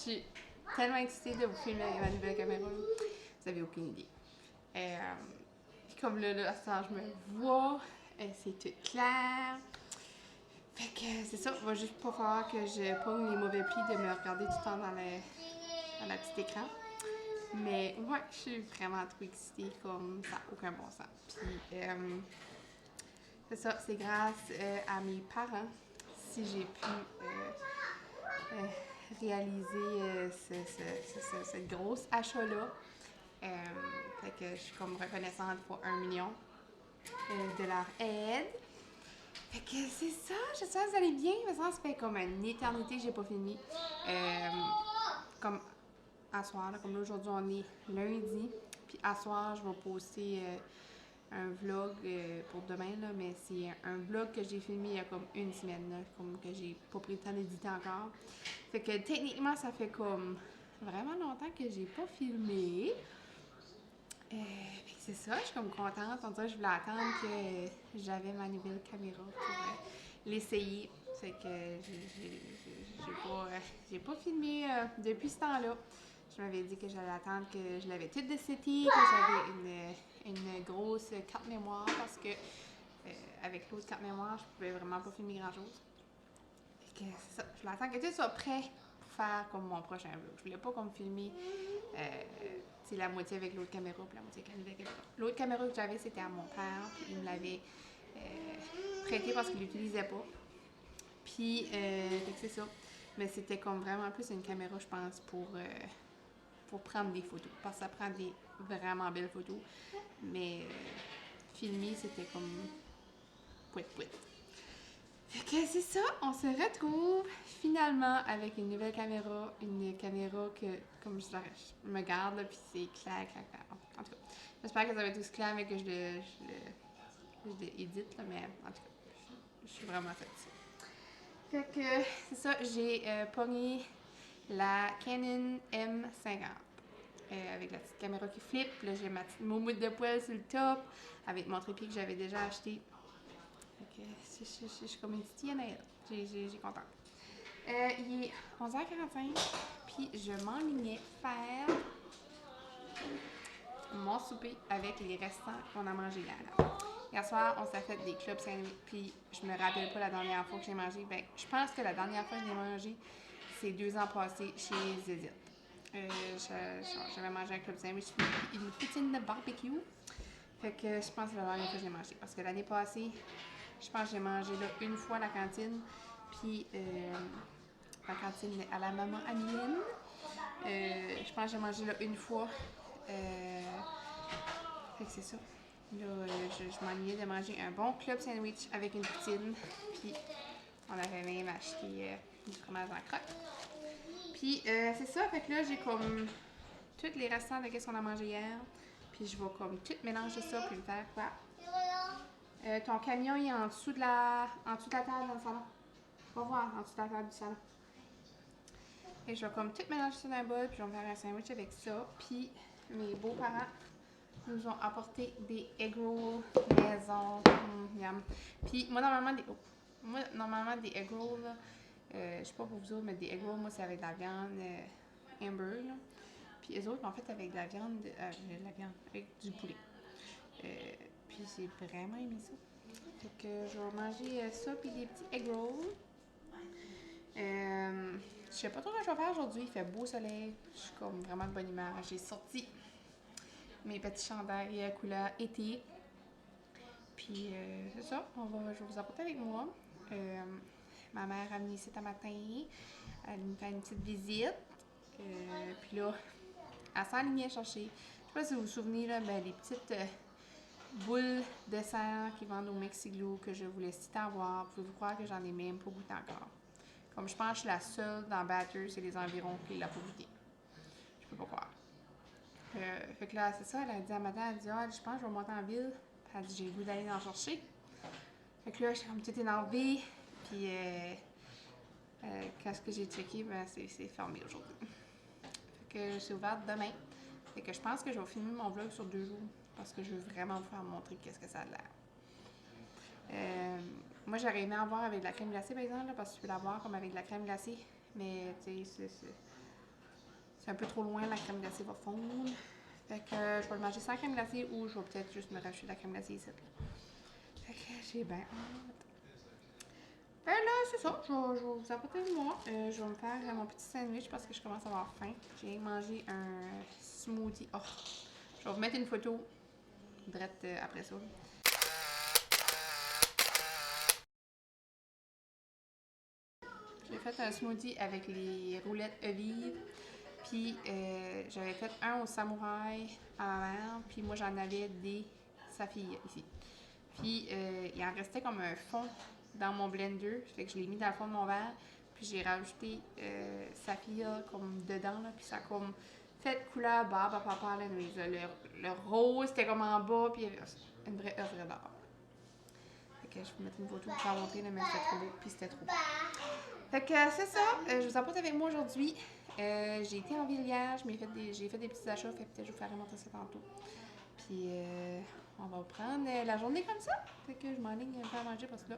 suis tellement excitée de vous filmer avec ma nouvelle caméra. Vous avez aucune idée. Puis comme là, à ce temps, je me vois, c'est tout clair. Fait que c'est ça, il va juste pas falloir que je pogne les mauvais plis de me regarder tout le temps dans le petit écran. Mais ouais, je suis vraiment trop excitée, comme ça n'a aucun bon sens. Puis c'est ça, c'est grâce à mes parents si j'ai pu réaliser ce gros achat-là. Fait que je suis comme reconnaissante pour 1 million de leur aide. Fait que c'est ça, j'espère que vous allez bien. Ça fait comme une éternité que j'ai pas filmé. Comme à soir, là, comme là aujourd'hui on est lundi. Puis à soir, je vais poster un vlog pour demain, là, mais c'est un vlog que j'ai filmé il y a comme une semaine, là, comme que j'ai pas pris le temps d'éditer encore. Fait que techniquement, ça fait comme vraiment longtemps que j'ai pas filmé. Fait que c'est ça, je suis comme contente. On dirait que je voulais attendre que j'avais ma nouvelle caméra pour l'essayer. Fait que j'ai pas filmé depuis ce temps-là. Je m'avais dit que j'allais attendre que je l'avais toute de setée, que j'avais une grosse carte mémoire parce que avec l'autre carte mémoire, je pouvais vraiment pas filmer grand-chose. Fait que c'est ça, je voulais attendre que tout soit prêt pour faire comme mon prochain vlog. Je voulais pas comme filmer la moitié avec l'autre caméra puis la moitié avec la nouvelle caméra. L'autre caméra que j'avais, c'était à mon père, puis il me l'avait prêté parce qu'il l'utilisait pas. Puis, c'est ça. Mais c'était comme vraiment plus une caméra, je pense, pour prendre des photos. Parce que ça prend des vraiment belles photos. Mais filmer, c'était comme pouet. Fait que c'est ça, on se retrouve finalement avec une nouvelle caméra. Une caméra que, comme je me garde, là, puis c'est clair. En tout cas, j'espère que ça va être aussi clair, mais que je l'édite, là, mais en tout cas, je suis vraiment satisfaite. Fait que c'est ça, j'ai pogné la Canon M50 avec la petite caméra qui flippe. Là, j'ai ma petite moumoute de poêle sur le top avec mon trépied que j'avais déjà acheté. Fait que je suis comme une petite INL. J'ai contente. Il est 11h45, puis je m'enlignais faire mon souper avec les restants qu'on a mangés hier. Hier soir, on s'est fait des clubs sandwich, puis je me rappelle pas la dernière fois que j'ai mangé. Ben, je pense que la dernière fois que j'ai mangé, c'est 2 ans passés chez Zizit. J'avais mangé un club sandwich, une poutine de barbecue. Fait que je pense que c'est la dernière fois que j'ai mangé. Parce que l'année passée, je pense que j'ai mangé là une fois à la cantine, puis la cantine à la maman Améline. Je pense que j'ai mangé là une fois. Fait que c'est ça. Là, je m'ennuyais de manger un bon club sandwich avec une poutine. Puis, on avait même acheté du fromage en croque. Puis, c'est ça. Fait que là, j'ai comme tous les restants de ce qu'on a mangé hier. Puis, je vais comme tout mélanger ça puis le faire quoi. Ton camion il est en dessous de la table dans le salon. Va voir en dessous de la table du salon. Et je vais comme tout mélanger ça dans un bol. Puis, je vais me faire un sandwich avec ça. Puis, mes beaux-parents nous ont apporté des egg rolls maison. Yum. Puis moi, normalement, des egg rolls, je sais pas pour vous autres, mais des egg rolls, moi, c'est avec de la viande Amber. Là. Puis eux autres l'ont fait avec de la viande, avec du poulet. Puis j'ai vraiment aimé ça. Fait que je vais manger ça, puis des petits egg rolls. Je sais pas trop ce que je vais faire aujourd'hui. Il fait beau soleil. Je suis comme vraiment de bonne humeur. J'ai sorti mes petits chandails couleur été. Puis c'est ça, je vais vous apporter avec moi. Ma mère a amené ici ce matin. Elle me fait une petite visite. Puis là, elle s'enlignait chercher. Je sais pas si vous vous souvenez, là, ben, les petites boules de serre qui vendent au Mexiglo que je voulais si tant voir. Pouvez-vous croire que j'en ai même pas goûté encore? Comme je pense que je suis la seule dans Batters et les environs qui l'a pas goûté. Je peux pas croire. Fait que là, c'est ça, elle a dit à madame, elle a dit, je pense que je vais monter en ville. Puis elle a dit, j'ai le goût d'aller en chercher. Fait que là, j'étais comme toute énervée. Puis, quand ce que j'ai checké, ben, c'est fermé aujourd'hui. Fait que c'est ouvert demain. Fait que je pense que je vais filmer mon vlog sur 2 jours. Parce que je veux vraiment vous faire montrer qu'est-ce que ça a l'air. Moi, j'aurais aimé en voir avec de la crème glacée, par exemple, là, parce que tu peux l'avoir comme avec de la crème glacée. Mais, tu sais, c'est un peu trop loin, la crème glacée va fondre. Fait que je vais le manger sans crème glacée ou je vais peut-être juste me racheter de la crème glacée ici. Fait que j'ai bien hâte. Ben là, c'est ça. Je vais vous apporter moi. Je vais me faire mon petit sandwich parce que je commence à avoir faim. J'ai mangé un smoothie. Oh, je vais vous mettre une photo direct après ça. J'ai fait un smoothie avec les roulettes Evive. Puis j'avais fait un au samouraï à ma mère. Puis moi, j'en avais des saphirs ici. Puis il en restait comme un fond dans mon blender. Fait que je l'ai mis dans le fond de mon verre. Puis j'ai rajouté saphir comme dedans. Là, puis ça a comme fait couleur barbe à papa la nuit. Le rose, c'était comme en bas. Puis il y avait une vraie œuvre d'art. Fait que je vais vous mettre une photo pour vous montrer, mais c'était trop beau. Puis c'était trop beau. Fait que c'est ça. Je vous apporte avec moi aujourd'hui. J'ai été en ville hier. J'ai fait des petits achats. Fait que peut-être je vous ferai montrer ça tantôt. Puis on va prendre la journée comme ça. Fait que je m'enligne un peu à manger parce que là,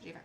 j'ai faim.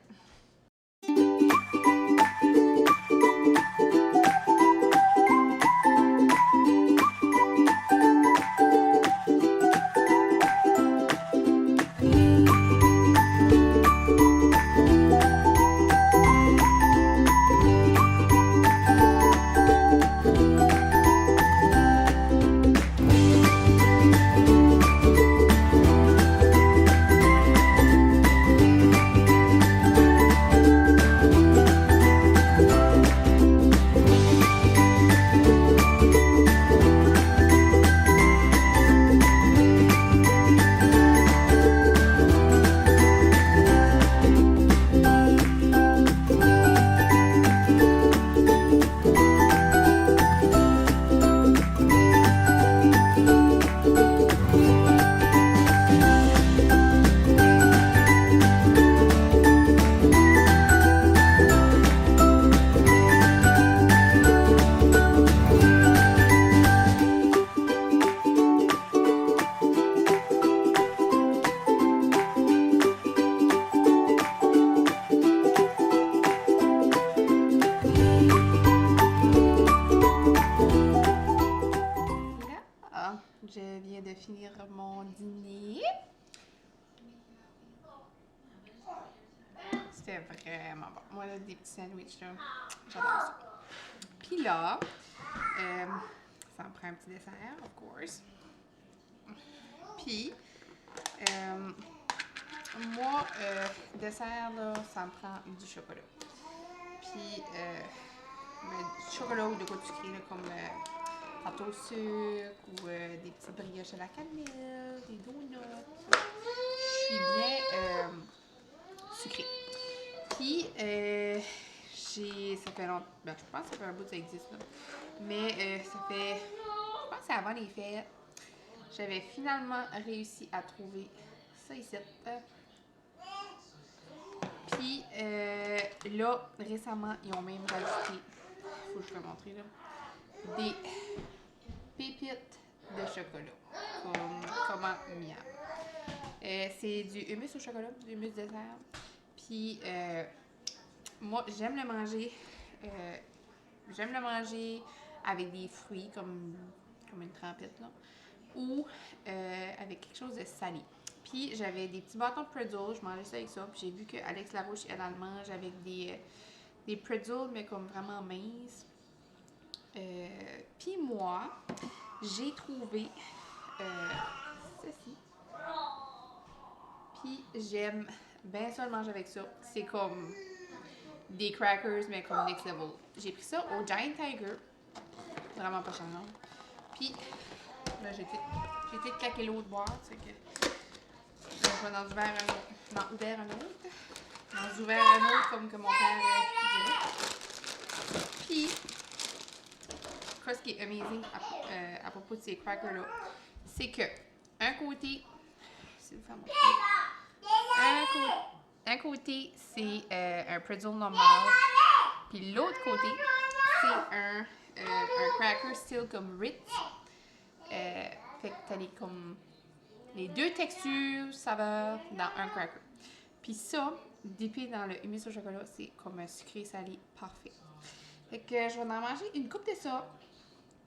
Je viens de finir mon dîner. C'était vraiment bon. Moi, là, des petits sandwichs, là, j'adore ça. Puis là, ça me prend un petit dessert, of course. Puis, moi, dessert, là, ça me prend du chocolat. Puis, du chocolat ou de quoi sucré, là, comme pâte au sucre ou des petites brioches à la cannelle, des donuts. Je suis bien sucrée. Puis, ça fait longtemps, ben, je pense que ça fait un bout que ça existe, là. Mais ça fait, je pense que c'est avant les fêtes, j'avais finalement réussi à trouver ça ici. Puis, là, récemment, ils ont même rajouté, faut que je vous montrer, là, des pépites de chocolat, comment miam. C'est du hummus au chocolat, du hummus dessert. Puis, moi, j'aime le manger avec des fruits, comme une trempette, là, ou avec quelque chose de salé. Puis, j'avais des petits bâtons de pretzel, je mangeais ça avec ça. Puis, j'ai vu qu'Alex Larouche, elle en mange avec des pretzels, mais comme vraiment minces. Puis, moi, j'ai trouvé ceci. Puis, j'aime bien ça le manger avec ça. C'est comme des crackers, mais comme next level. J'ai pris ça au Giant Tiger. Vraiment pas cher, non? Puis, là, j'ai été claquer l'autre boîte. C'est que je vais dans ouvert un autre. Dans ouvert un autre, comme que mon père dirait. Puis, ce qui est amazing à propos de ces crackers-là, c'est que un côté, c'est vous faire montrer. Un côté, c'est un pretzel normal. Puis l'autre côté, c'est un cracker style comme Ritz. Fait que t'as les deux textures, saveurs dans un cracker. Puis ça, dippé dans le hummus au chocolat, c'est comme un sucré salé parfait. Fait que je vais en manger une coupe de ça.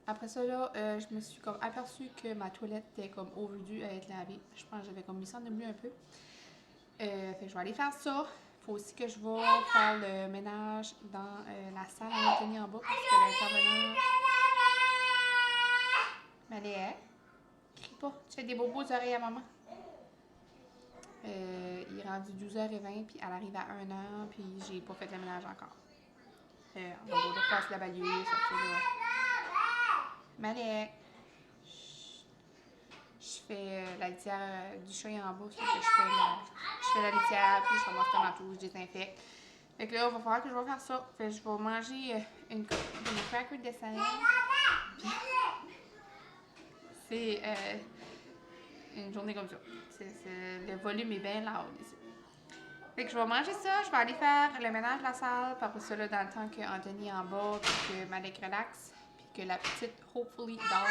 Après ça, là, je me suis comme aperçue que ma toilette était comme overdue à être lavée. Je pense que j'avais comme mis ça en oubli un peu. Fait que je vais aller faire ça. Faut aussi que je vais faire le ménage dans la salle à Anthony en bas parce que l'intervenant. Maléa, crie pas. Tu fais des bobos aux oreilles à maman. Il est rendu 12h20 puis elle arrive à 1h puis j'ai pas fait le ménage encore. En gros, de passer la balieuse, ça fait là. Maléa. Je fais la litière du chien en bas, ça que je fais la litière, puis je ramasse tellement tout, je désinfecte. Fait que là, il va falloir que je vais faire ça. Fait que je vais manger une cracker de dessert. C'est une journée comme ça. Le volume est bien loud ici. Fait que je vais manger ça, je vais aller faire le ménage de la salle, puis après ça, là, dans le temps qu'Anthony est en bas, puis que Malek relaxe, puis que la petite, hopefully, dort.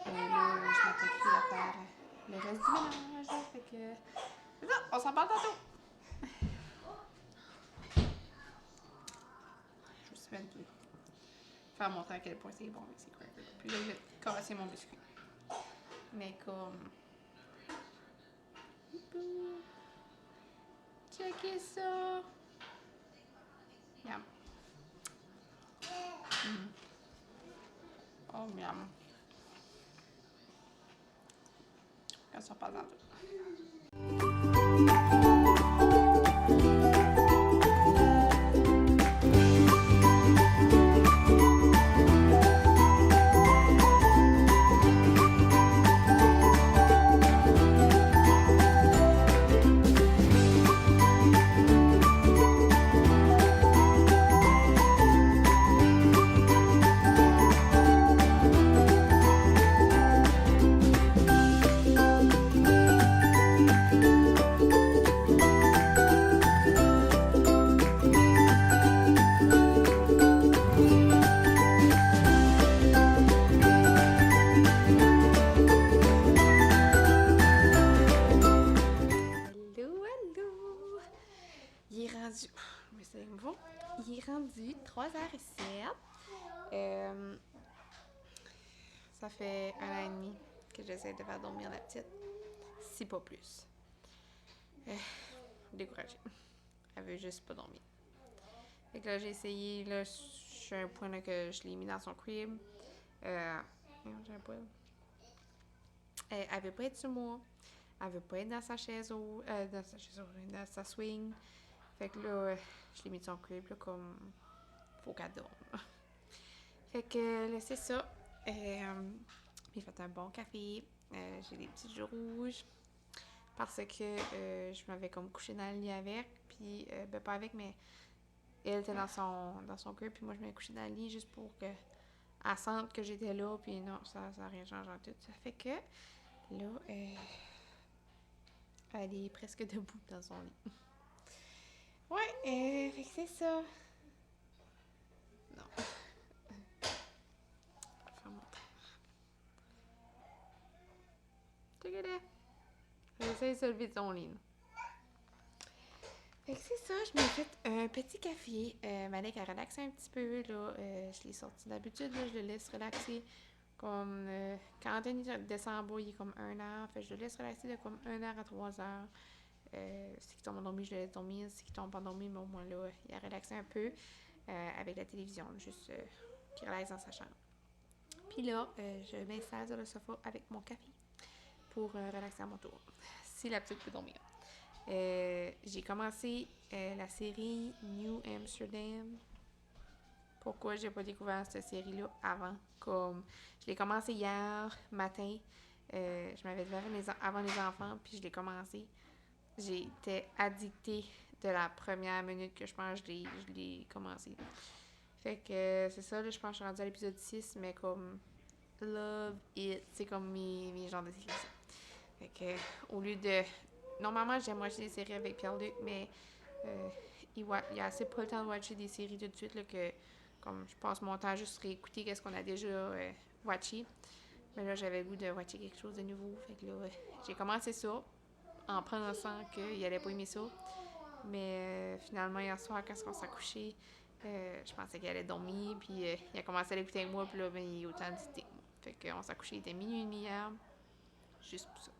Là, je m'attaquerai à faire le reste du ménage. Fait que c'est ça, on s'en parle tantôt. Je me suis même faire montrer à quel point c'est bon avec ces crackers. Puis là, je vais casser mon biscuit. Mais comme... Checkez ça! Miam. Oh, miam. On s'en parle tantôt. Il est rendu 3h07. Ça fait 1 an et demi que j'essaie de faire dormir la petite. Si pas plus. Découragée. Elle veut juste pas dormir. Fait que là, j'ai essayé. Là, je suis à un point là, que je l'ai mis dans son crib. J'ai un poil. Elle veut pas être sur moi. Elle veut pas être dans sa chaise dans sa swing. Fait que là, je l'ai mis de son crib, là, comme faut qu'elle dorme. Fait que là, c'est ça. J'ai fait un bon café. J'ai des petits jeux rouges. Parce que je m'avais comme couché dans le lit avec. Puis, ben pas avec, mais elle était dans son crib. Puis moi, je m'avais couché dans le lit juste pour qu'elle sente que j'étais là. Puis non, ça n'a rien changé en tout. Ça fait que là, elle est presque debout dans son lit. Ouais, fait que c'est ça. Non. Faire mon temps. Check-it. J'essaie de se lever de son lit. Fait que c'est ça, je m'ai fait un petit café. Malek a relaxé un petit peu, là. Je l'ai sorti d'habitude, là, je le laisse relaxer comme... quand Anthony descend en bas, il est comme 1h. Fait que je le laisse relaxer de comme 1h à 3h. Si il tombe endormi, je le laisse dormir. Si il tombe pas endormi, mais au moins là, il a relaxé un peu avec la télévision, juste qu'il relaxe dans sa chambre. Puis là, je m'installe sur le sofa avec mon café pour relaxer à mon tour, si la petite peut dormir. J'ai commencé la série New Amsterdam. Pourquoi j'ai pas découvert cette série-là avant? Comme je l'ai commencé hier matin. Je m'avais levé avant les enfants, puis je l'ai commencé. J'étais addictée de la première minute que je pense que je l'ai commencé. Fait que c'est ça, là, je pense que je suis rendue à l'épisode 6, mais comme love it, c'est comme mes genres de séries. Fait que au lieu de... Normalement, j'aime watcher des séries avec Pierre-Luc, mais il a assez pas le temps de watcher des séries tout de suite, là, que comme je passe mon temps juste à réécouter qu'est-ce qu'on a déjà watché. Mais là, j'avais le goût de watcher quelque chose de nouveau. Fait que là, j'ai commencé ça en pensant qu'il allait pas aimer ça. Mais finalement, hier soir, quand on s'est couché, Je pensais qu'elle allait dormir, puis il a commencé à l'écouter avec moi, puis là, ben, il est autant dicté. Fait qu'on s'est couché, il était minuit et demi hier. Juste pour ça.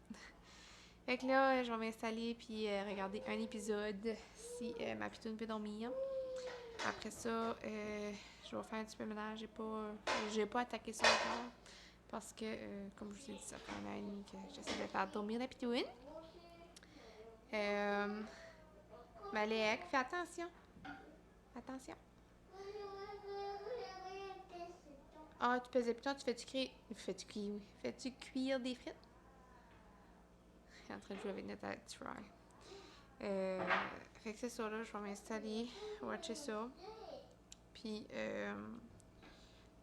Fait que là, je vais m'installer, puis regarder un épisode si ma pitoune peut dormir. Après ça, je vais faire un petit peu de ménage. J'ai pas attaqué ça encore. Parce que, comme je vous ai dit, ça fait un an et demi que j'essaie de faire dormir la pitoune. Malek, fais attention. Attention. Ah, tu faisais plutôt, tu fais-tu cuire des frites? Je suis en train de jouer avec notre try. Fait que c'est ça, là, je vais m'installer, watcher ça. Puis,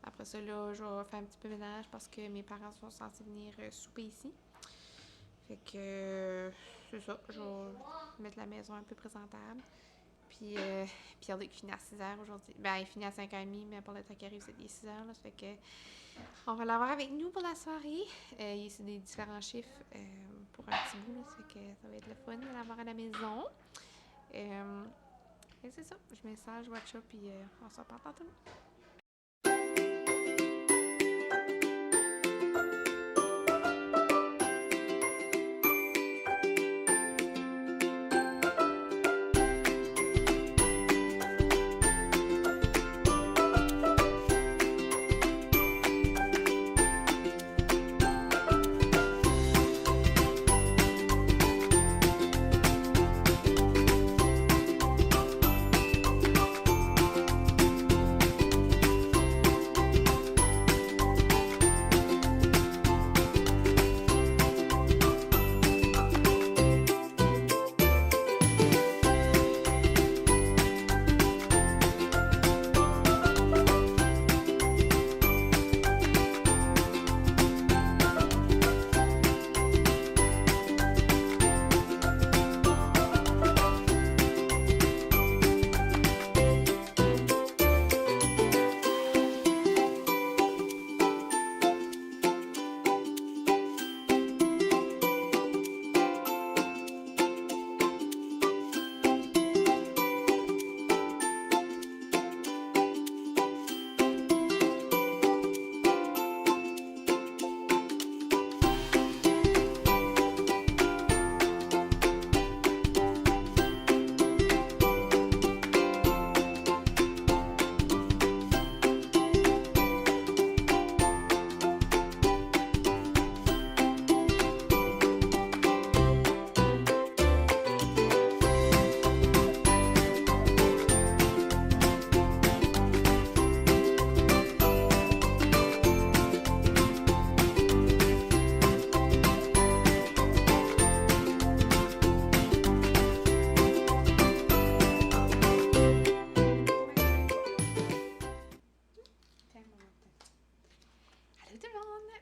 après ça, là, je vais faire un petit peu de ménage parce que mes parents sont censés venir souper ici. Fait que, c'est ça, je vais mettre la maison un peu présentable. Puis, Pierre-Luc finit à 6h aujourd'hui. Ben, il finit à 5h30, mais pour le temps qui arrive, c'est des 6h, là. Ça fait que, on va l'avoir avec nous pour la soirée. C'est des différents chiffres pour un petit bout, là. Ça fait que ça va être le fun de l'avoir à la maison. Et c'est ça, je m'installe, je watch ça, puis on se reparle tantôt.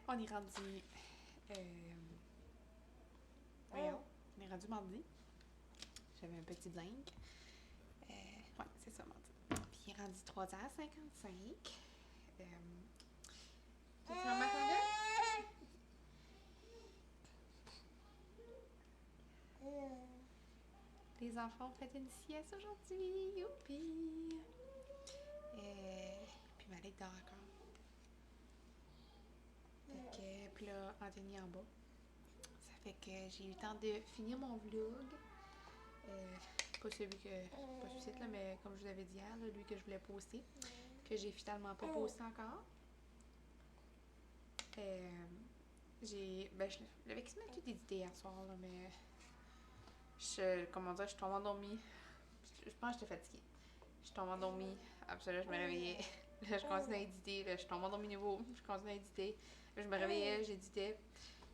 On est rendu. Voyons, on est rendu mardi. J'avais un petit blank. Ouais, c'est ça, mardi. Puis il est rendu 3h55. Qu'est-ce que maman t'en Les enfants ont fait une sieste aujourd'hui. Youpi! Puis Malek dort encore. Fait que, puis là, Anthony en bas. Ça fait que j'ai eu le temps de finir mon vlog. Pas celui-ci, là, mais comme je vous avais dit hier, là, lui que je voulais poster. Que j'ai finalement pas posté encore. Je l'avais quasiment tout édité hier soir, là, mais je suis tombée endormie. Je pense que j'étais fatiguée. Je suis tombée endormie. Après ça, je me réveillais. Là, je continuais à éditer. Là, je suis tombée endormie nouveau. Je continuais à éditer. Là, je me réveillais, j'éditais.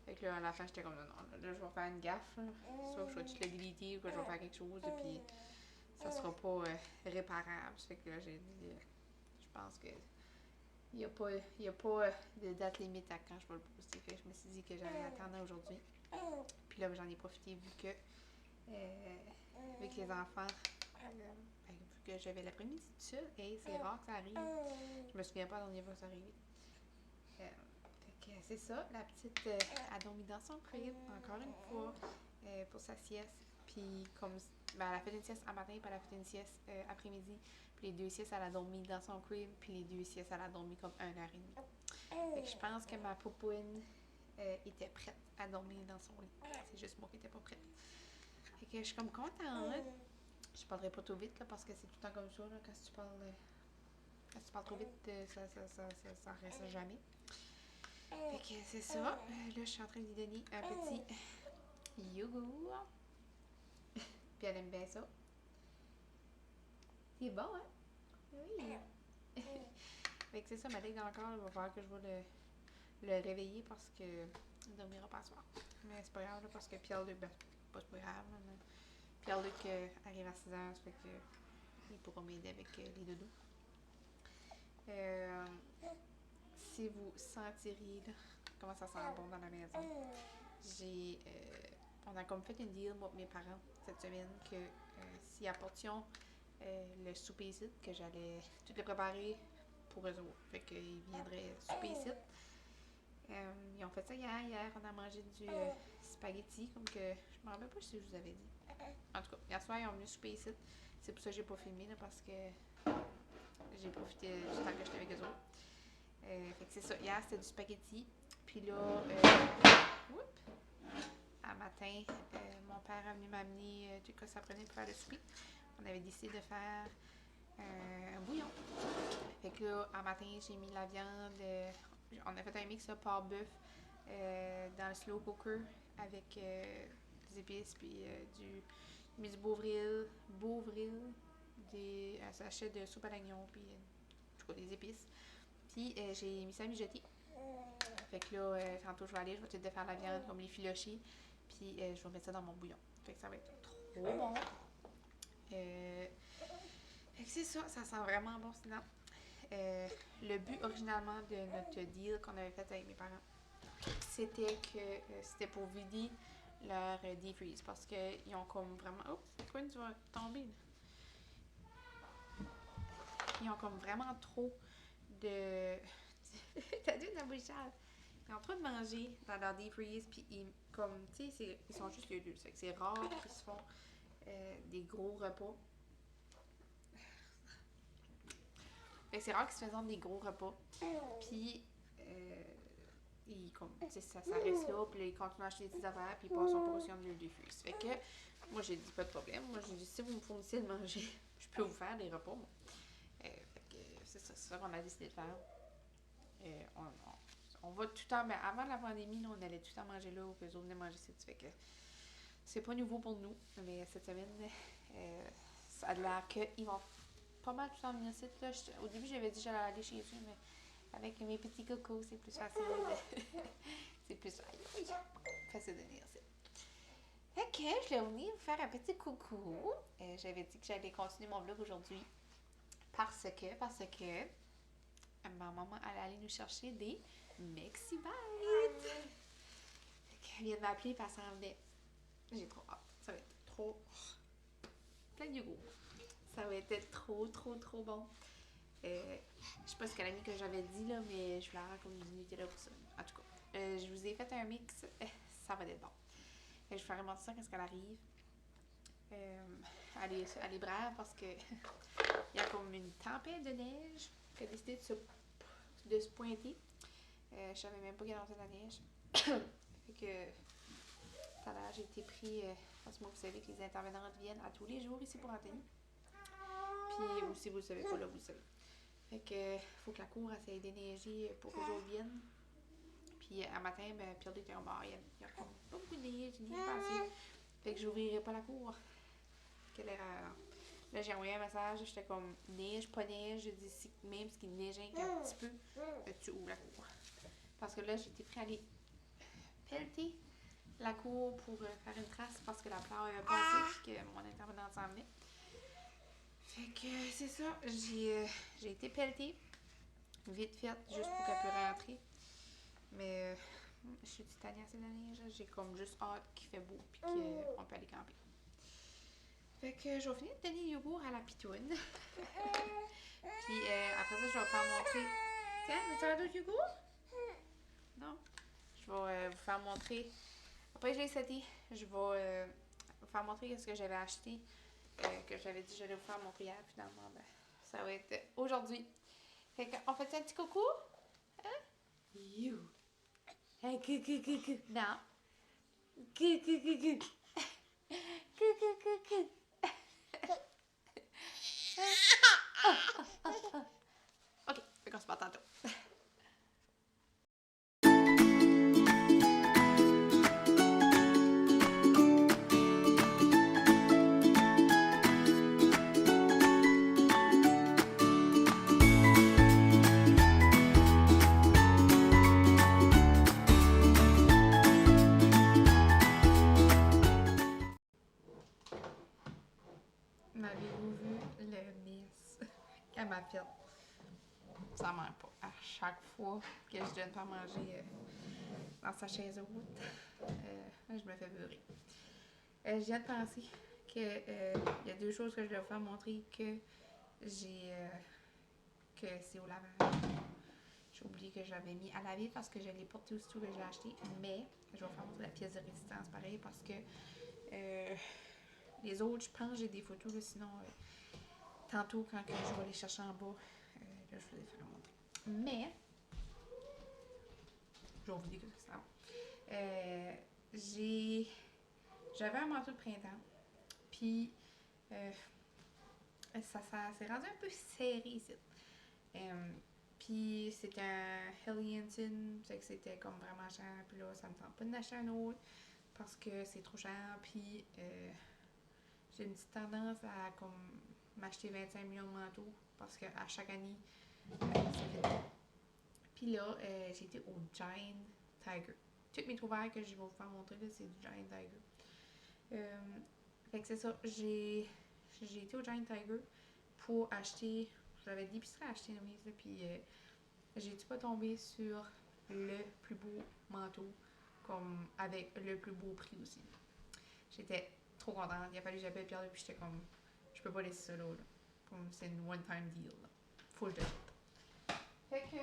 Fait que là, à la fin, j'étais comme non, là, je vais faire une gaffe. Là. Soit que je vais tout le déliter ou que je vais faire quelque chose. Et puis, ça sera pas réparable. Ça fait que là, j'ai dit, je pense que il n'y a pas de date limite à quand je vais le poster. Fait que je me suis dit que j'allais attendre aujourd'hui. Puis là, j'en ai profité vu que les enfants, vu que j'avais l'après-midi tout seul, et c'est rare que ça arrive. Je me souviens pas la dernière fois que ça arrivait. Fait que c'est ça, la petite a dormi dans son crib, encore une fois, pour sa sieste. Puis comme elle a fait une sieste en matin, puis elle a fait une sieste après-midi. Puis les 2 siestes, elle a dormi dans son crib. Puis les 2 siestes, elle a dormi comme 1h30. Fait que je pense que ma poupouine était prête à dormir dans son lit. C'est juste moi qui n'étais pas prête. Fait que je suis comme contente. Je parlerai pas trop vite là, parce que c'est tout le temps comme ça. Là, quand tu parles trop vite, ça reste jamais. Fait que c'est ça. Là, je suis en train de lui donner un petit yogourt. Puis elle aime bien ça. C'est bon, hein? Oui. Fait que c'est ça, ma ligue encore, il va falloir que je vais le réveiller parce que il dormira pas ce soir. Mais c'est pas grave, là, parce que Pierre-Luc, ben, pas grave, mais Pierre-Luc arrive à 6h, ça fait que il pourra m'aider avec les doudous. Si vous sentiriez là, comment ça sent bon dans la maison, on a comme fait une deal, moi et mes parents, cette semaine, que si à portion le souper ici, que j'allais tout le préparer pour eux autres. Fait qu'ils viendraient souper ici. Ils ont fait ça hier. Hier, on a mangé du spaghetti, comme que je me rappelle pas si je vous avais dit. En tout cas, hier soir, ils ont venu souper ici. C'est pour ça que j'ai pas filmé, là, parce que j'ai profité du temps que j'étais avec eux autres. Fait que c'est ça. Hier, c'était du spaghetti. Puis là, à matin, mon père a venu m'amener tout ce que ça prenait pour faire le souper. On avait décidé de faire un bouillon. Fait que là, à matin, j'ai mis la viande. On a fait un mix de porc-bœuf dans le slow cooker avec des épices, puis j'ai mis du Beauvril, un sachet de soupe à l'oignon, puis en tout cas des épices. Puis j'ai mis ça à mijoter. Fait que là, tantôt je vais tout de faire la viande comme les filochés, puis je vais mettre ça dans mon bouillon. Fait que ça va être trop bon. Fait que c'est ça, ça sent vraiment bon sinon. Le but originalement de notre deal qu'on avait fait avec mes parents, c'était que c'était pour vider leur deep freeze parce qu'ils ont comme vraiment. Oh, Quinn, tu vas tomber là. Ils ont comme vraiment trop de. T'as dit une bouchade? Ils ont trop de manger dans leur deep freeze, puis comme, tu sais, ils sont juste les deux. C'est rare qu'ils se font des gros repas. Fait que c'est rare qu'ils se fassent des gros repas. Puis, ça reste là, puis ils continuent à acheter des petites affaires, puis ils passent en portion de deux fusses. Fait que, moi, j'ai dit pas de problème. Moi, j'ai dit, si vous me fournissez de manger, je peux vous faire des repas, moi. Fait que c'est ça qu'on a décidé de faire. On va tout le temps, mais avant la pandémie, là, on allait tout le temps manger là, ou que les autres venaient manger ici. Fait que c'est pas nouveau pour nous, mais cette semaine, ça a l'air qu'ils vont pas mal tout le temps venir ici. Là. Au début, j'avais dit que j'allais aller chez eux, mais avec mes petits cocos, c'est plus facile c'est plus facile de venir ici. Fait que je voulais venir vous faire un petit coucou. J'avais dit que j'allais continuer mon vlog aujourd'hui parce que ma maman allait aller nous chercher des Mexibites. Fait qu'elle vient de m'appeler et elle s'en venait. J'ai trop hâte. Ça va être trop plein de yogourt. Ça va être trop bon. Je sais pas ce qu'elle a mis que j'avais dit là, mais je voulais avoir comme une Nutella pour ça. En tout cas, je vous ai fait un mix. Ça va être bon. Je vais faire remonter ça quand elle arrive. Elle est brave parce que il y a comme une tempête de neige qui a décidé de se pointer. Je savais même pas qu'il y avait de la neige. Fait que tout à l'heure, j'ai été pris parce que moi, vous savez que les intervenantes viennent à tous les jours ici pour Anthony. Puis si vous le savez pas, là, vous le savez. Fait que faut que la cour essaie d'éneiger pour que les autres viennent. Puis un matin, ben, Pierre-Luc était en bas. Il y a comme pas beaucoup de neige, il n'est pas assez. Fait que j'ouvrirai pas la cour. Quelle erreur. Là, j'ai envoyé un message, j'étais comme neige, pas neige. Je dis même ce qui neigeait un petit peu, tu ouvres la cour. Parce que là, j'étais prêt à aller pelleter la cour pour faire une trace parce que la pleure avait passé et que mon intervenante s'en venait. Fait que c'est ça, j'ai été pelletée, vite faite, juste pour qu'elle puisse rentrer. Mais je suis tannée assez de la neige, j'ai comme juste hâte qu'il fait beau puis qu'on peut aller camper. Fait que je vais finir de donner le yogourt à la pitoune. Puis après ça, je vais vous faire montrer. Tiens, veux-tu avoir d'autres yogourt? Non? Je vais vous faire montrer. Après, j'ai essayé. Je vais vous faire montrer ce que j'avais acheté. Que j'avais dit que j'allais vous faire montrer hier. Finalement, ben, ça va être aujourd'hui. Fait qu'on fait un petit coucou? Hein? You! Hey, coucou! Non! Coucou! Coucou! Ok, fait qu'on se parle tantôt. M'avez-vous vu le miss qu'elle m'a fait? Ça manque pas. À chaque fois que je donne pas manger dans sa chaise haute, je me fais beurrer. Je viens de penser que y a deux choses que je dois vous faire montrer que j'ai que c'est au lavage. J'ai oublié que j'avais mis à laver parce que je l'ai porté aussitôt que j'ai acheté, mais je vais vous faire montrer la pièce de résistance pareil parce que les autres, je pense, j'ai des photos, là, sinon tantôt quand je vais les chercher en bas, là, je vais les faire montrer. Mais, je vais vous dire que c'est ça. J'avais un manteau de printemps, puis ça s'est rendu un peu serré ici. Puis c'était un Helly-Hansen, fait que c'était comme vraiment cher, puis là, ça me tente pas d'acheter un autre parce que c'est trop cher, puis j'ai une petite tendance à comme m'acheter 25 millions de manteaux parce qu'à chaque année, ça fait trop. Puis là, j'ai été au Giant Tiger. Toutes mes trouvailles que je vais vous faire montrer, là, c'est du Giant Tiger. Fait que c'est ça, j'ai été au Giant Tiger pour acheter, j'avais de l'épicerie à acheter, puis j'ai-tu pas tombé sur le plus beau manteau, comme avec le plus beau prix aussi. J'étais trop contente, il a fallu que j'appelle Pierre, puis j'étais comme, je peux pas laisser ça là. Comme c'est une one-time deal, là. Faut que je l'achète. Fait que...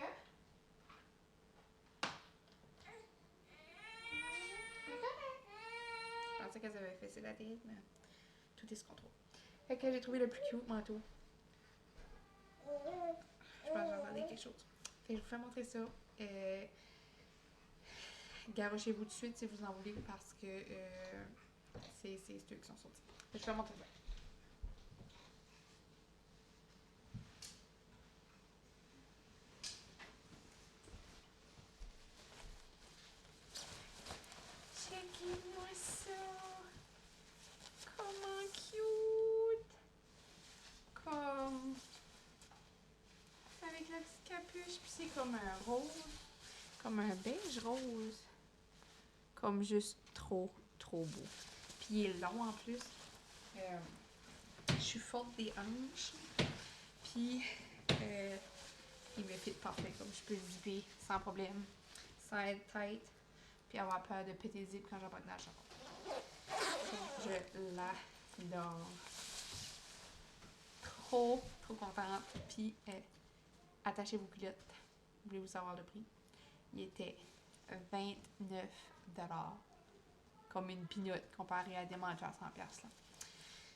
Je pensais qu'elles avaient fait la tête, mais tout est sous contrôle. Fait que j'ai trouvé le plus cute manteau. Je pense que j'ai regardé quelque chose. Fait que je vous fais montrer ça. Garochez-vous tout de suite si vous en voulez parce que c'est ceux qui sont sortis. Fait que je vais montrer ça. Checkez-moi ça! Comment cute! Comme... avec la petite capuche, puis c'est comme un rose. Comme un beige rose. Comme juste trop beau. Puis il est long en plus. Je suis forte des hanches. Puis il me fit parfait. Comme je peux zipper sans problème. Sans être tight. Puis avoir peur de péter zip quand j'ai pas de nage. Je l'adore. Trop contente. Puis attachez vos culottes. Voulez-vous savoir le prix? Il était 29 $. Comme une pinotte comparée à des manteaux à 100 $. Là.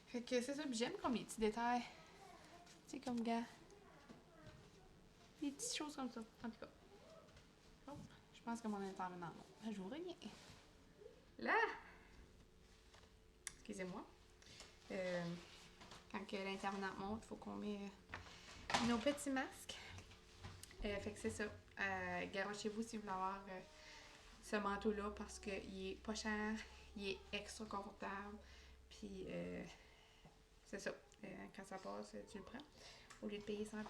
Fait que c'est ça. J'aime comme les petits détails. Tu sais, comme gars. Des petites choses comme ça. En tout cas. Oh, je pense que mon intervenant. Je vous reviens. Là! Excusez-moi. Quand l'intervenante monte, il faut qu'on mette nos petits masques. Fait que c'est ça. Garochez-vous si vous voulez avoir ce manteau-là parce qu'il est pas cher, il est extra confortable. Puis c'est ça. Quand ça passe, tu le prends au lieu de payer 100$.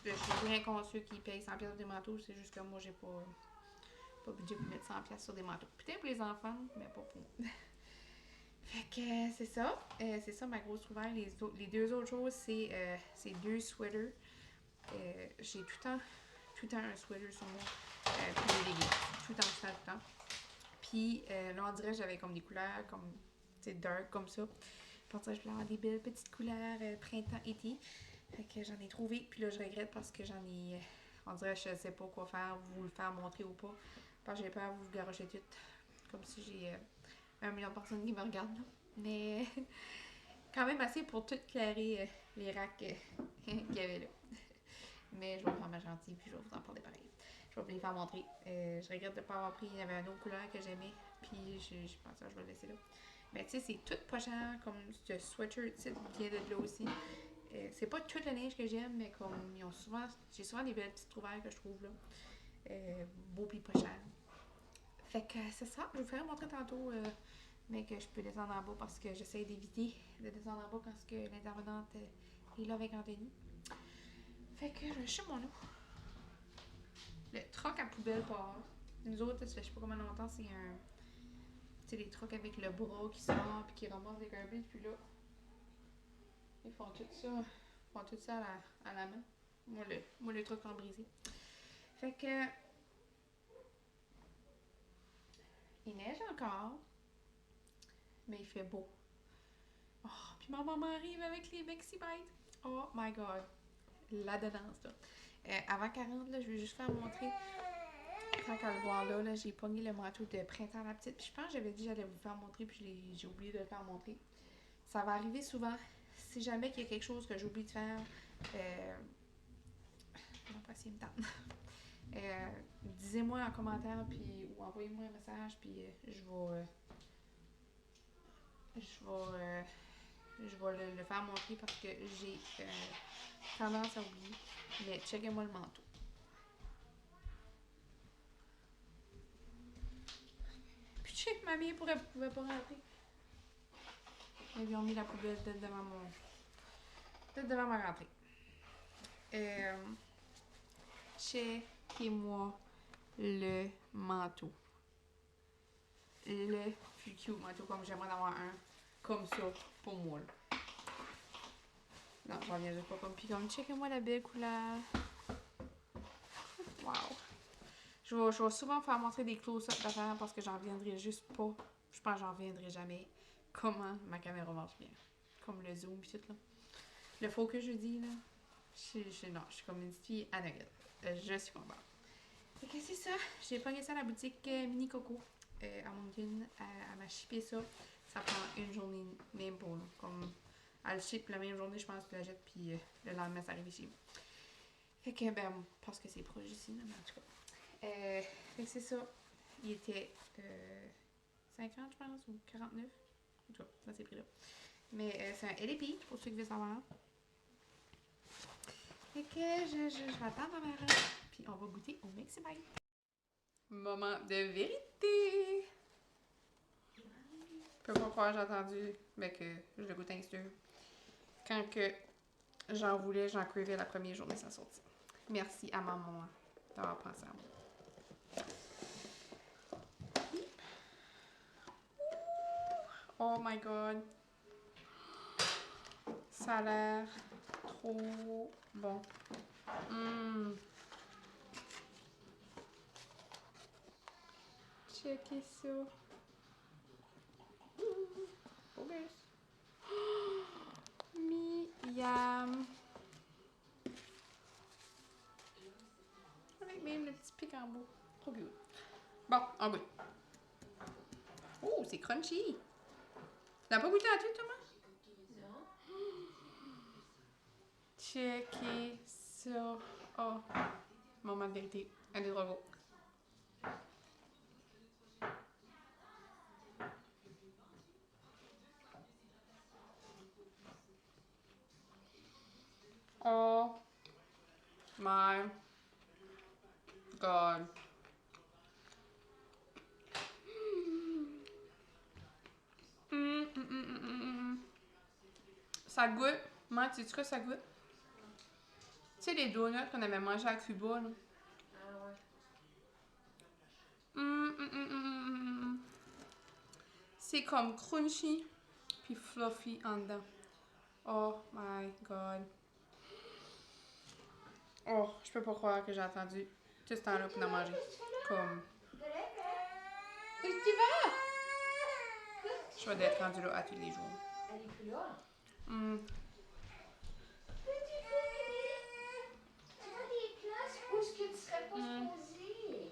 Je suis rien contre ceux qui payent 100$ sur des manteaux, c'est juste que moi, j'ai pas budget pour mettre 100$ sur des manteaux. Peut-être pour les enfants, mais pas pour moi. Fait que c'est ça. C'est ça ma grosse trouvaille. Les deux autres choses, c'est deux sweaters. J'ai tout le temps un sweater sur moi. Puis des leggings. Tout le temps. Puis là, on dirait que j'avais comme des couleurs comme, tu sais, dark comme ça. Pour ça, je voulais avoir des belles petites couleurs printemps-été. Fait que j'en ai trouvé. Puis là, je regrette parce que j'en ai... on dirait que je sais pas quoi faire, vous le faire montrer ou pas. Parce que j'ai peur de vous garocher tout. Comme si j'ai 1 million de personnes qui me regardent. Là. Mais quand même assez pour tout clairer les racks qu'il y avait là. Mais je vais faire ma gentille puis je vais vous en parler pareil. Je vais vous les faire montrer. Je regrette de ne pas avoir pris. Il y avait une autre couleur que j'aimais. Puis je pense que je vais le laisser là. Mais tu sais, c'est tout pas cher. Comme ce sweatshirt vient de là aussi. C'est pas tout le neige que j'aime, mais comme ils ont souvent. J'ai souvent des belles petites trouvailles que je trouve là. Beau puis pas cher. Fait que c'est ça. Je vais vous faire montrer tantôt. Mais que je peux descendre en bas parce que j'essaie d'éviter de descendre en bas quand l'intervenante est là avec Anthony. Fait que je suis mon eau. Le troc à poubelle part. Nous autres, ça fait je sais pas combien longtemps, c'est un. Tu sais, les trocs avec le bras qui sort puis qui ramasse les garbage, puis là. Ils font tout ça. Ils font tout ça à la main. Moi, le troc en brisé. Fait que. Il neige encore. Mais il fait beau. Oh, puis ma maman arrive avec les Mexi Bites. Oh my god. La danse, là. Avant 40, là, je vais juste faire montrer. Tant qu'à le voir là, j'ai pogné le manteau de printemps à la petite. Puis je pense que j'avais dit que j'allais vous le faire montrer, puis j'ai oublié de le faire montrer. Ça va arriver souvent. Si jamais il y a quelque chose que j'oublie de faire, on va pas essayer de me tendre. Disez-moi en commentaire, puis ou envoyez-moi un message, puis je vais le faire montrer parce que j'ai tendance à oublier. Mais checkez-moi le manteau. Puis check, mamie ne pouvait pas rentrer. Ils ont mis la poubelle peut-être devant ma rentrée. Checkez-moi le manteau. Le plus cute manteau comme j'aimerais en avoir un comme ça pour moi. Là. Non, j'en viens juste pas comme. Puis comme, checkez-moi la belle couleur. Wow. Je vais souvent faire montrer des close-ups d'affaires parce que j'en reviendrai juste pas. Je pense que j'en reviendrai jamais. Comment ma caméra marche bien. Comme le zoom et tout là. Le focus, je dis là. Non, je suis comme une fille à nugget. Je suis contente. Fait que c'est ça. J'ai pogné ça à la boutique Mini Coco. À Moncton. Elle m'a shippé ça. Ça prend une journée même pour nous. Comme elle ship la même journée, je pense que tu la jettes, puis le lendemain, ça arrive ici. Fait que, ben, parce que c'est proche ici, mais en tout cas. Fait que c'est ça. Il était 50, je pense, ou 49. En tout cas, dans ces prix-là. Mais c'est un LP, pour ceux qui veulent savoir. Fait que je vais attendre ma mère. Puis on va goûter au Mexi Bite. Moment de vérité! Je peux pas croire que j'ai entendu que je le goûtais sûr. Quand que j'en voulais, j'en cravais la première journée ça sortit. Merci à maman d'avoir pensé à moi. Oh my god! Ça a l'air trop bon. Checkez ça. Focus. Miam. Avec même le petit pic en bout. Trop cute. Bon, on goûte. Oh, c'est crunchy. T'as pas goûté à tout, Thomas? Non. Checkez ça. Oh, moment de vérité. Allez, bravo. Oh my god. Ça goûte. Moi, tu sais ce que ça goûte? Tu sais, les donuts qu'on avait mangés à Cuba, là. Ah ouais. C'est comme crunchy puis fluffy en dedans. Oh my god. Oh, je peux pas croire que j'ai attendu tout ce temps-là pour en manger. Comme. Qu'est-ce que tu vas? Je vais être rendue là à tous les jours. Elle est plus là? Tu vois des places où est-ce que tu serais pas supposé?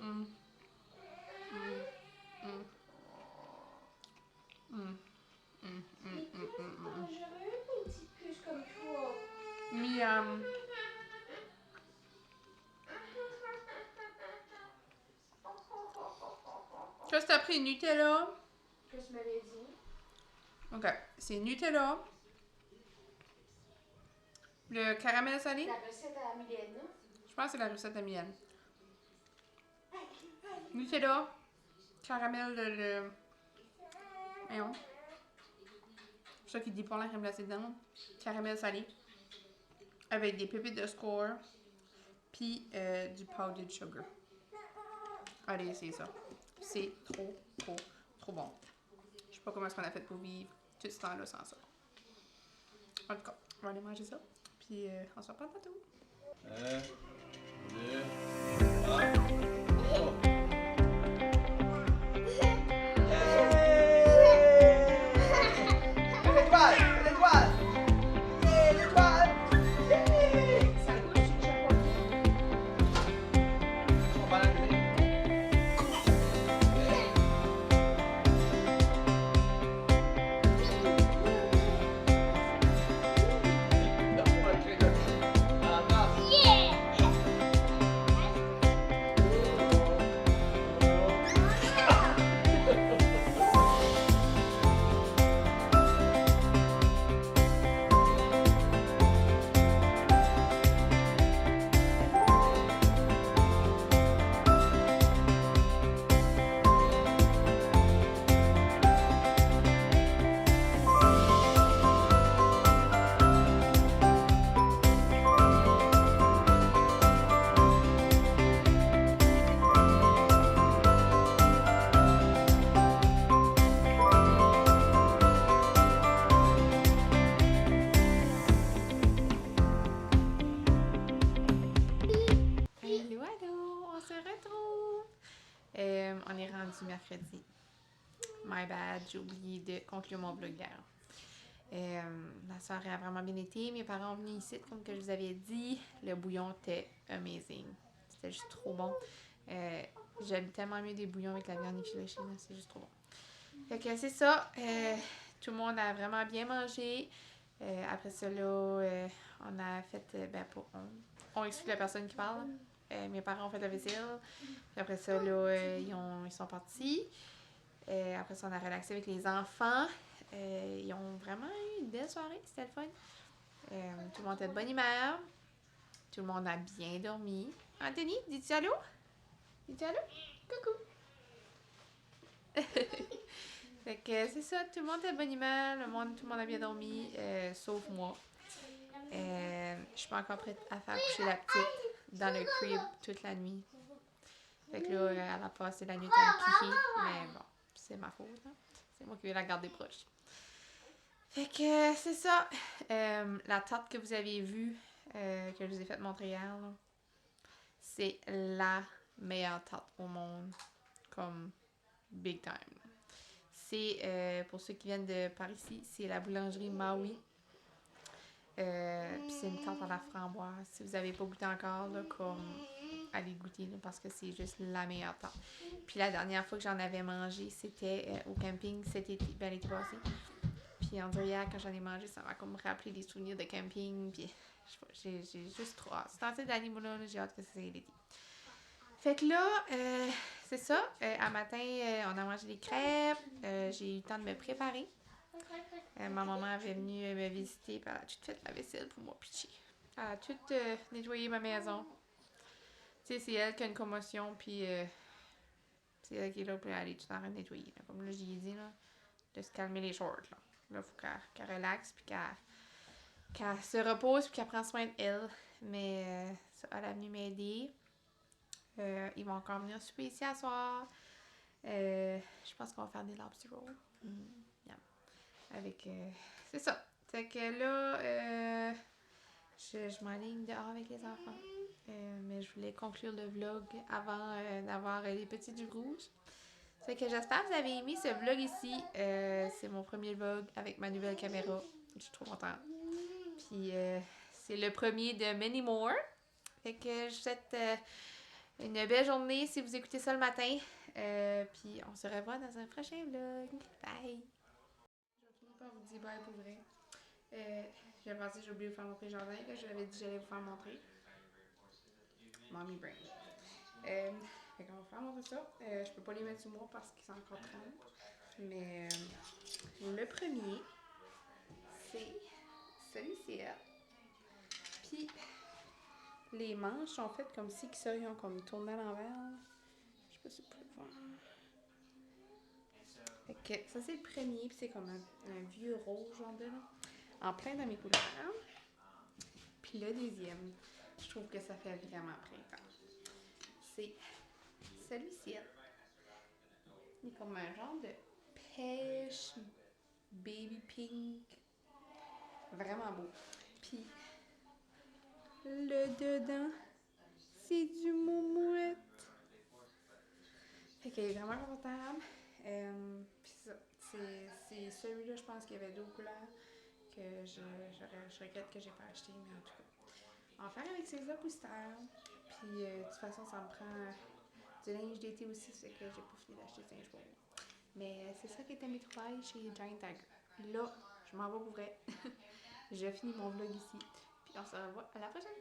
Les places dangereuses, une petite puce comme toi. Qu'est-ce que t'as pris? Nutella? Que tu m'avais dit. Ok. C'est Nutella. Le caramel salé? La recette à Mylène. Je pense que c'est la recette de miel. Nutella. Caramel de... Voyons. C'est ça qui dit pour la crème glacée dedans. Caramel salé. Avec des pépites de score. Puis du powdered sugar. Allez, c'est ça. C'est trop bon. Je sais pas comment est-ce qu'on a fait pour vivre tout ce temps-là sans ça. En tout cas, on va aller manger ça. Puis on se reparle tantôt. 1, 2, 3. Oh. On est rendu mercredi. My bad, j'ai oublié de conclure mon vlog hier. La soirée a vraiment bien été. Mes parents sont venus ici, comme que je vous avais dit. Le bouillon était amazing. C'était juste trop bon. J'aime tellement mieux des bouillons avec la viande effilochée. C'est juste trop bon. Fait que c'est ça. Tout le monde a vraiment bien mangé. Après ça, là, on a fait... on exclut la personne qui parle. Mes parents ont fait la vaisselle. Puis après ça, là, ils sont partis. Après ça, on a relaxé avec les enfants. Ils ont vraiment eu une belle soirée. C'était le fun. Tout le monde était de bonne humeur. Tout le monde a bien dormi. Anthony, dis-tu allô? Dis-tu allô? Coucou! Fait que c'est ça. Tout le monde était de bonne humeur. Tout le monde a bien dormi. Sauf moi. Je suis pas encore prête à faire coucher la petite dans le crib toute la nuit. Fait que là, elle a passé la nuit à me piquer. Mais bon, c'est ma faute. Hein? C'est moi qui vais la garder proche. Fait que c'est ça. La tarte que vous avez vue, que je vous ai fait montrer hier, c'est la meilleure tarte au monde. Comme big time. C'est, pour ceux qui viennent de par ici, c'est la boulangerie Maui. Puis c'est une tarte à la framboise. Si vous n'avez pas goûté encore, là, comme allez goûter là, parce que c'est juste la meilleure tarte. Puis la dernière fois que j'en avais mangé, c'était au camping cet été, l'été passé. Puis on dirait hier, quand j'en ai mangé, ça m'a comme rappelé des souvenirs de camping. Puis j'ai juste trop hâte. C'est tenté d'animaux là, j'ai hâte que c'est l'été. Fait que là, c'est ça. À matin, on a mangé des crêpes. J'ai eu le temps de me préparer. Ma maman avait venu me visiter et elle a tout fait la vaisselle pour moi pitcher. Elle a tout nettoyé ma maison. Tu sais, c'est elle qui a une commotion, puis c'est elle qui est là pour aller tout en train de nettoyer. Là. Comme là, j'y ai dit, là, de se calmer les shorts. Là, il faut qu'elle relaxe, puis qu'elle se repose, puis qu'elle prend soin d'elle. Mais ça, elle est venue m'aider. Ils vont encore venir souper ici à soir. Je pense qu'on va faire des lobster rolls. Yeah. Avec... c'est ça. Fait que là, je m'enligne dehors avec les enfants. Mais je voulais conclure le vlog avant d'avoir les petits du rouge. Fait que j'espère que vous avez aimé ce vlog ici. C'est mon premier vlog avec ma nouvelle caméra. Je suis trop contente. Puis c'est le premier de many more. Fait que je vous souhaite une belle journée si vous écoutez ça le matin. Puis on se revoit dans un prochain vlog. Bye! Je vais finir par vous dire bye pour vrai. J'ai pensé que j'ai oublié de vous faire montrer le jardin. Là, je l'avais dit que j'allais vous faire montrer. Mommy brain. Fait qu'on va faire montrer ça. Je peux pas les mettre sur moi parce qu'ils sont encore trempés. Mais le premier, c'est celui-ci. Puis les manches sont faites comme si ils ont comme tourné à l'envers. Je sais pas si vous pouvez voir. Fait que ça c'est le premier, puis c'est comme un vieux rose genre de là, en plein dans mes couleurs. Puis le deuxième, je trouve que ça fait vraiment printemps. C'est celui-ci. Il est comme un genre de pêche, baby pink. Vraiment beau. Puis le dedans, c'est du moumouette. Fait qu'il est vraiment confortable. Puis ça, c'est celui-là, je pense qu'il y avait 2 couleurs que je regrette que j'ai pas acheté, mais en tout cas. On va faire avec ces aposteurs. Puis de toute façon, ça me prend du linge d'été aussi, c'est que j'ai pas fini d'acheter du linge pour moi. Mais c'est ça qui était mes trouvailles chez Giant Tiger. Là, je m'en vais pour vrai. Je finis mon vlog ici. Puis on se revoit à la prochaine.